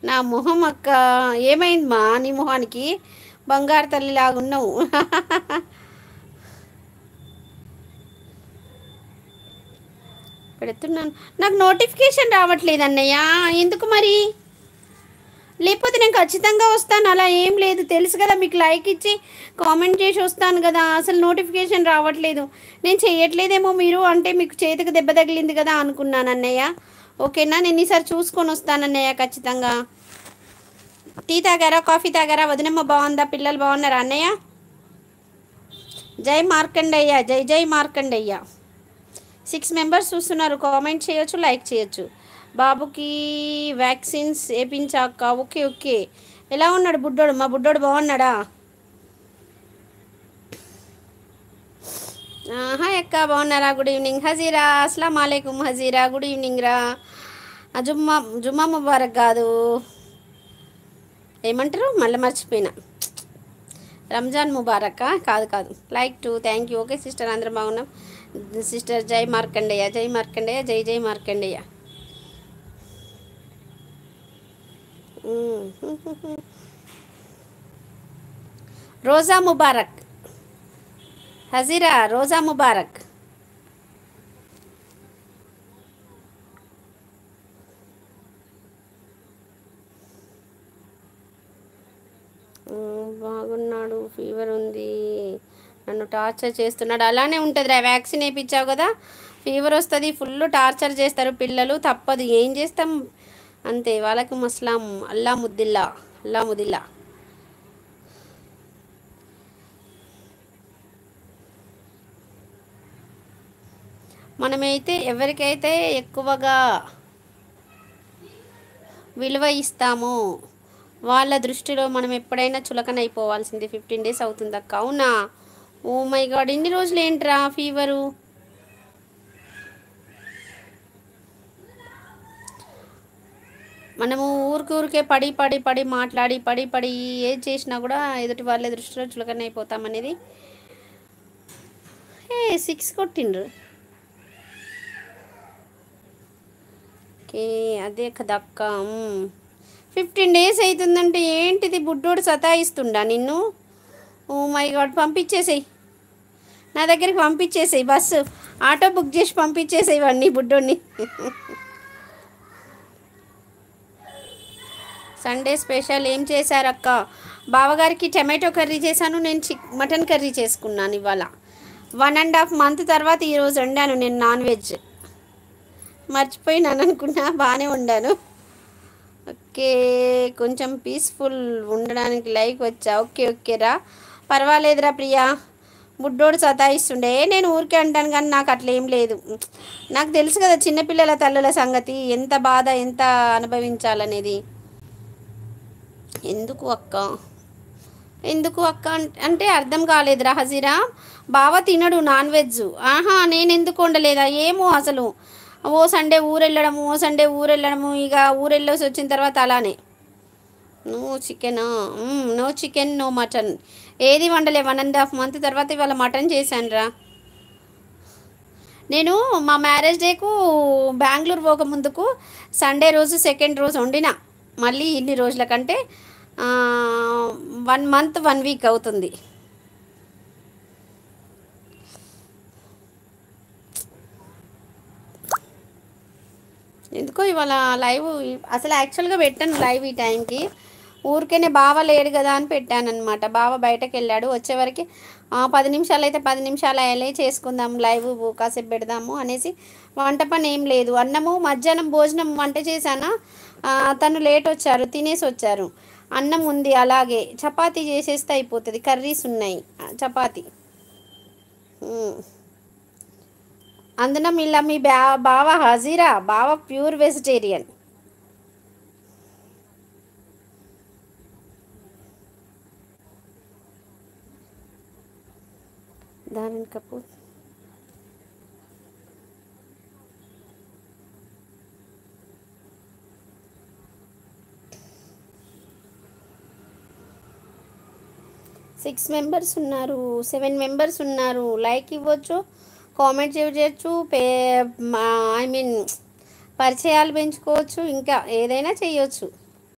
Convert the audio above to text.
నా మొహం అక్క ఏమైంది మా నీ మొహానికి బంగారు తల్లి లాగున్నావు. పెడుతున్నాను. నాకు నోటిఫికేషన్ రావట్లేదు అన్నయ్య, ఎందుకు మరి? లేకపోతే నేను ఖచ్చితంగా వస్తాను, అలా ఏం లేదు తెలుసు కదా మీకు. లైక్ ఇచ్చి కామెంట్ చేసి వస్తాను కదా, అసలు నోటిఫికేషన్ రావట్లేదు. నేను చేయట్లేదేమో మీరు అంటే మీకు చేతికి దెబ్బ తగిలింది కదా అనుకున్నాను అన్నయ్య. ఓకేనా, నేను ఈసారి చూసుకొని వస్తాను అన్నయ్య ఖచ్చితంగా. టీ తాగారా, కాఫీ తాగారా? వదినమ్మ బాగుందా, పిల్లలు బాగున్నారా అన్నయ్య? జై మార్కండయ్య, జై జై మార్కండయ్య. 6 మెంబర్స్ చూస్తున్నారు, కామెంట్ చేయొచ్చు, లైక్ చేయొచ్చు. బాబుకి వ్యాక్సిన్స్ వేయించాక. Okay okay. ఎలా ఉన్నాడు బుడ్డోడు? మా బుడ్డోడు బాగున్నాడా? హాయ్ అక్క, బాగున్నారా? Good evening Hazira. అస్సలాము అలైకుం హజీరా, గుడ్ ఈవినింగ్ రా. జుమ్మా జుమ్మా ముబారక్ కాదు, ఏమంటారు మళ్ళీ మర్చిపోయినా. రంజాన్ ముబారక్ కాదు కాదు. Like to thank you. Okay sister, అందరం బాగున్నాం. సిస్టర్ జై మార్కండయ్య, జై మార్కండయ్య, జై జై మార్కండయ్య. రోజా ముబారక్ హజీరా, రోజా ముబారక్. బాగున్నాడు, ఫీవర్ ఉంది, నన్ను టార్చర్ చేస్తున్నాడు. అలానే ఉంటుందిరా, వ్యాక్సిన్ వేయించావు కదా, ఫీవర్ వస్తుంది, ఫుల్ టార్చర్ చేస్తారు పిల్లలు, తప్పదు, ఏం చేస్తాం అంతే. వాళ్ళకి మస్లాం, అల్లా ముద్దిల్లా, అల్లా ముదిల్లా. మనమైతే ఎవరికైతే ఎక్కువగా విలువ ఇస్తామో వాళ్ళ దృష్టిలో మనం ఎప్పుడైనా చులకన అయిపోవాల్సింది. 15 డేస్ అవుతుంది అక్క. అవునా? ఓ మై గాడ్, ఇన్ని రోజులు ఏంట్రా ఫీవరు? మనము ఊరికే పడి పడి పడి మాట్లాడి పడి పడి ఏది చేసినా కూడా ఎదుటి వాళ్ళ దృష్టిలో చులకన అయిపోతామనేది. 6 కొట్టిండ్రు. ఓకే, అదే కదక్క. 15 డేస్ అవుతుందంటే ఏంటిది, బుడ్డోడు సతాయిస్తుండా నిన్ను? ఓ మై గాడ్, పంపించేసేయి, నా దగ్గరికి పంపించేసేయి, బస్సు ఆటో బుక్ చేసి పంపించేసేయి వాడిని, బుడ్డోడిని. సండే స్పెషల్ ఏం చేశారక్క? బావగారికి టమాటో కర్రీ చేశాను, నేను మటన్ కర్రీ చేసుకున్నాను ఇవాళ. 1.5 మంత్ తర్వాత ఈరోజు వండాను నేను నాన్ వెజ్. మర్చిపోయినాను అనుకున్నా, బాగానే వండాను. ఓకే, కొంచెం పీస్ఫుల్ ఉండడానికి లైక్ వచ్చా. ఓకే ఓకే రా, పర్వాలేదురా ప్రియా. బుడ్డోడు సతాయిస్తుండే, నేను ఊరికే అంటాను కానీ నాకు అట్లా ఏం లేదు. నాకు తెలుసు కదా చిన్నపిల్లల తల్లుల సంగతి, ఎంత బాధ, ఎంత అనుభవించాలనేది. ఎందుకు అక్క, ఎందుకు అక్క అంటే అర్థం కాలేదురా హజీరా. బావ తినడు నాన్ వెజ్. ఆహా, నేను ఎందుకు వండలేదా ఏమో అసలు. ఓ సండే ఊరెళ్ళడము, ఓ సండే ఊరెళ్ళడము, ఇక ఊరెళ్ళేసి వచ్చిన తర్వాత అలానే. No chicken, no chicken, no mutton, ఏది వండలే. 1.5 మంత్ తర్వాత ఇవాళ మటన్ చేశాను రా. నేను మా మ్యారేజ్ డేకు బెంగళూరు పోక ముందుకు సండే రోజు సెకండ్ రోజు వండిన. మళ్ళీ ఇన్ని రోజుల కంటే 1 మంత్ 1 వీక్ అవుతుంది. ఎందుకో ఇవాళ లైవ్ అసలు యాక్చువల్గా పెట్టాను లైవ్ ఈ టైంకి, ఊరికేనే బావ లేడు కదా అని పెట్టాను అనమాట. బావ బయటకు వెళ్ళాడు, వచ్చేవరకు 10 నిమిషాలు అయితే 10 నిమిషాలు అయ్యాలే, చేసుకుందాం లైవ్ కాసేపు పెడదాము అనేసి. వంట పని ఏం లేదు, అన్నము మధ్యాహ్నం భోజనం వంట చేశానా, తను లేట్ వచ్చారు, తినేసి వచ్చారు. అన్నం ఉంది అలాగే, చపాతీ చేసేస్తే అయిపోతుంది, కర్రీస్ ఉన్నాయి, చపాతీ. అందున ఇలా మీ బావ హజీరా, బావ ప్యూర్ వెజిటేరియన్. దాని కపూర్ 6 మెంబర్స్ ఉన్నారు, 7 మెంబర్స్ ఉన్నారు. లైక్ ఇవ్వచ్చు, కామెంట్ చేయవచ్చు, ఐ మీన్ పరిచయాలు పెంచుకోవచ్చు, ఇంకా ఏదైనా చేయొచ్చు.